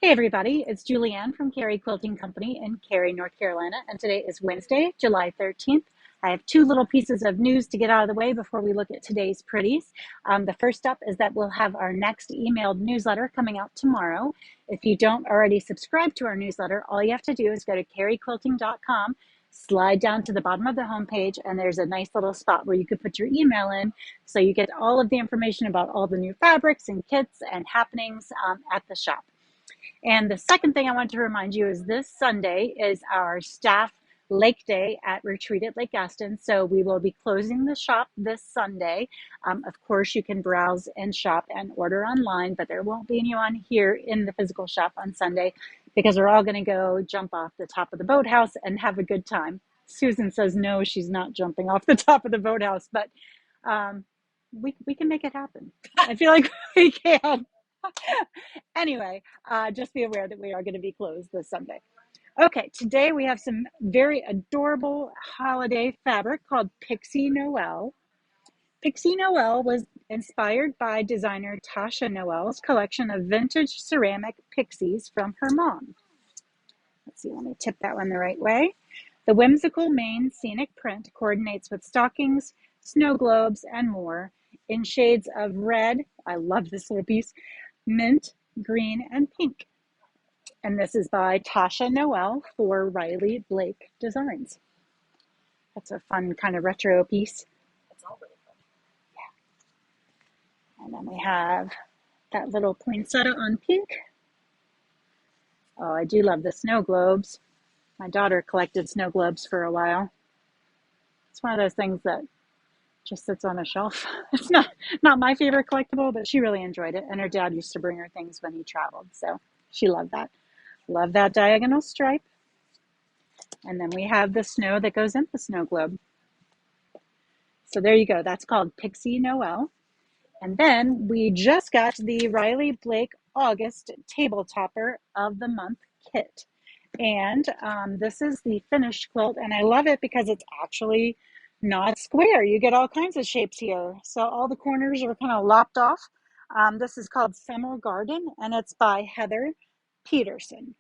Hey everybody, it's Julianne from Cary Quilting Company in Cary, North Carolina, and today is Wednesday, July 13th. I have two little pieces of news to get out of the way before we look at today's pretties. The first up is that we'll have our next emailed newsletter coming out tomorrow. If you don't already subscribe to our newsletter, all you have to do is go to caryquilting.com, slide down to the bottom of the homepage, and there's a nice little spot where you could put your email in so you get all of the information about all the new fabrics and kits and happenings at the shop. And the second thing I want to remind you is this Sunday is our staff lake day at Retreat at Lake Gaston. So we will be closing the shop this Sunday. Of course, you can browse and shop and order online, but there won't be anyone here in the physical shop on Sunday because we're all going to go jump off the top of the boathouse and have a good time. Susan says no, she's not jumping off the top of the boathouse, but we can make it happen. I feel like we can. Anyway, just be aware that we are going to be closed this Sunday. Okay, today we have some very adorable holiday fabric called Pixie Noel. Pixie Noel was inspired by designer Tasha Noel's collection of vintage ceramic pixies from her mom. Let's see, let me tip that one the right way. The whimsical Maine scenic print coordinates with stockings, snow globes, and more in shades of red, I love this little piece, mint, green, and pink. And this is by Tasha Noel for Riley Blake Designs. That's a fun kind of retro piece. It's all really fun. Yeah. And then we have that little poinsettia on pink. Oh, I do love the snow globes. My daughter collected snow globes for a while. It's one of those things that just sits on a shelf. It's not my favorite collectible, but she really enjoyed it. And her dad used to bring her things when he traveled. So she loved that. Love that diagonal stripe. And then we have the snow that goes in the snow globe. So there you go. That's called Pixie Noel. And then we just got the Riley Blake August Table Topper of the Month kit. And this is the finished quilt. And I love it because it's actually not square. You get all kinds of shapes here. So all the corners are kind of lopped off. This is called Summer Garden, and it's by Heather Peterson.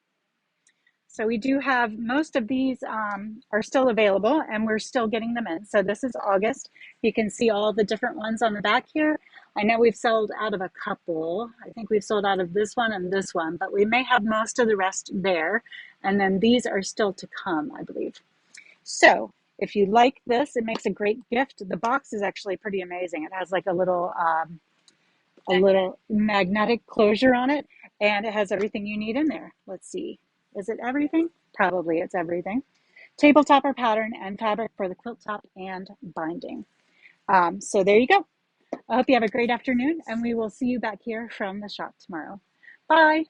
So we do have most of these are still available, and we're still getting them in. So this is August. You can see all the different ones on the back here. I know we've sold out of a couple. I think we've sold out of this one and this one, but we may have most of the rest there. And then these are still to come, I believe. So if you like this, it makes a great gift. The box is actually pretty amazing. It has like a little magnetic closure on it, and it has everything you need in there. Let's see. Is it everything? Probably it's everything. Table topper pattern and fabric for the quilt top and binding. So there you go. I hope you have a great afternoon, and we will see you back here from the shop tomorrow. Bye.